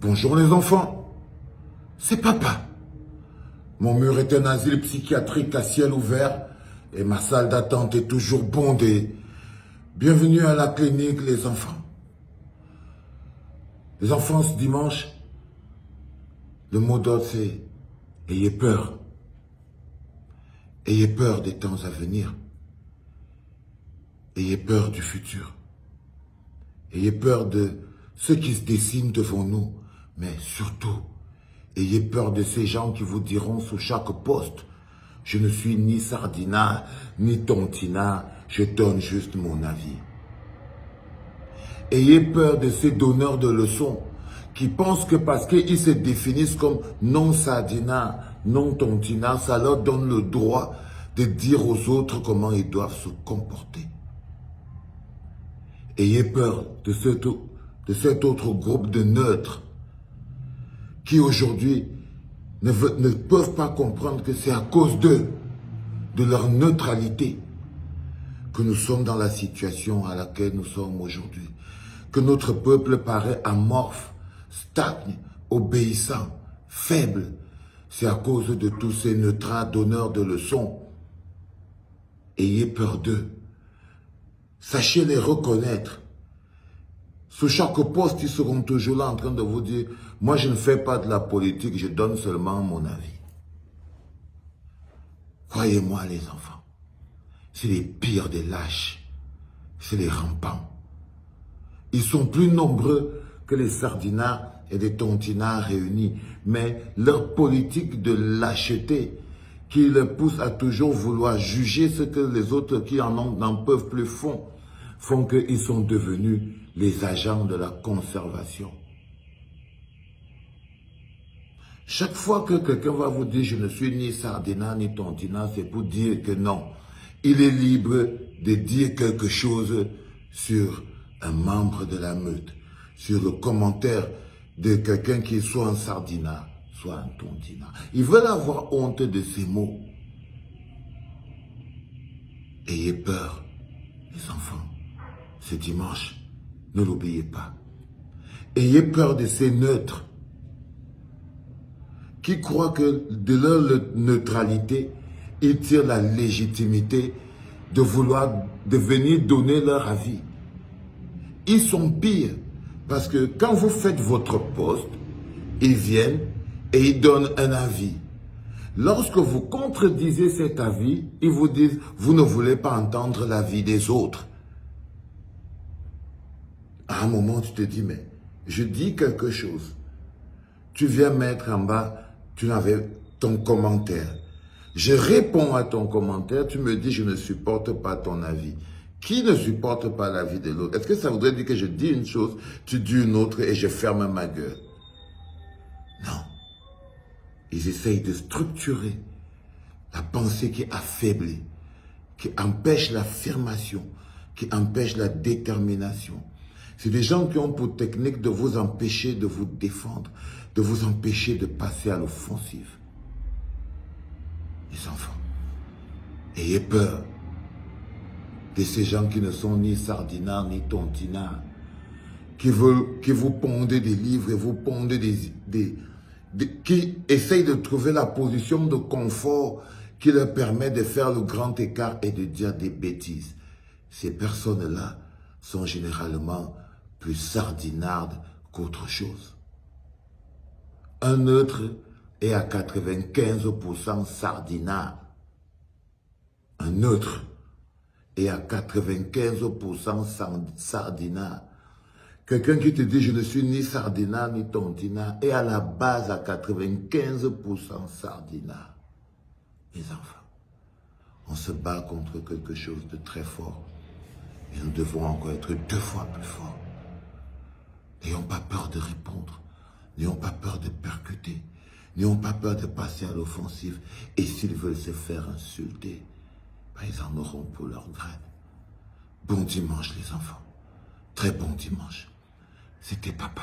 Bonjour les enfants, c'est papa. Mon mur est un asile psychiatrique à ciel ouvert et ma salle d'attente est toujours bondée. Bienvenue à la clinique les enfants. Les enfants, ce dimanche, le mot d'ordre c'est « Ayez peur ». Ayez peur des temps à venir. Ayez peur du futur. Ayez peur de ce qui se dessine devant nous. Mais surtout, ayez peur de ces gens qui vous diront sous chaque poste « Je ne suis ni Sardina, ni Tontina, je donne juste mon avis ». Ayez peur de ces donneurs de leçons qui pensent que parce qu'ils se définissent comme non Sardina, non Tontina, ça leur donne le droit de dire aux autres comment ils doivent se comporter. Ayez peur de cet autre groupe de neutres qui aujourd'hui ne peuvent pas comprendre que c'est à cause d'eux, de leur neutralité, que nous sommes dans la situation à laquelle nous sommes aujourd'hui. Que notre peuple paraît amorphe, stagne, obéissant, faible. C'est à cause de tous ces neutrats donneurs de leçons. Ayez peur d'eux. Sachez les reconnaître. Sous chaque poste, ils seront toujours là en train de vous dire « Moi, je ne fais pas de la politique, je donne seulement mon avis. » Croyez-moi, les enfants, c'est les pires des lâches, c'est les rampants. Ils sont plus nombreux que les Sardinards et les Tontinards réunis, mais leur politique de lâcheté qui les pousse à toujours vouloir juger ce que les autres qui n'en peuvent plus font qu'ils sont devenus les agents de la conservation. Chaque fois que quelqu'un va vous dire « je ne suis ni Sardina ni Tontina », c'est pour dire que non. Il est libre de dire quelque chose sur un membre de la meute, sur le commentaire de quelqu'un qui est soit un Sardina, soit un Tontina. Ils veulent avoir honte de ces mots. Ayez peur, les enfants. Ce dimanche, ne l'oubliez pas. Ayez peur de ces neutres qui croient que de leur neutralité, ils tirent la légitimité de venir donner leur avis. Ils sont pires parce que quand vous faites votre poste, ils viennent et ils donnent un avis. Lorsque vous contredisez cet avis, ils vous disent « vous ne voulez pas entendre l'avis des autres ». À un moment, tu te dis, mais je dis quelque chose. Tu viens mettre en bas, tu n'avais ton commentaire. Je réponds à ton commentaire, tu me dis, je ne supporte pas ton avis. Qui ne supporte pas l'avis de l'autre? Est-ce que ça voudrait dire que je dis une chose, tu dis une autre et je ferme ma gueule? Non. Ils essayent de structurer la pensée qui affaiblit, qui empêche l'affirmation, qui empêche la détermination. C'est des gens qui ont pour technique de vous empêcher de vous défendre, de vous empêcher de passer à l'offensive. Les enfants, ayez peur de ces gens qui ne sont ni Sardinards ni Tontinards, qui vous pondent des livres et vous pondent qui essayent de trouver la position de confort qui leur permet de faire le grand écart et de dire des bêtises. Ces personnes-là sont généralement plus sardinardes qu'autre chose. Un neutre est à 95% sardinard. Un neutre est à 95% sardinard. Quelqu'un qui te dit « je ne suis ni Sardina ni Tontina » est à la base à 95% sardinard. Les enfants, on se bat contre quelque chose de très fort. Et nous devons encore être 2 fois plus forts. N'ayons pas peur de répondre. N'ayons pas peur de percuter. N'ayons pas peur de passer à l'offensive. Et s'ils veulent se faire insulter, ben ils en auront pour leur gré. Bon dimanche les enfants. Très bon dimanche. C'était papa.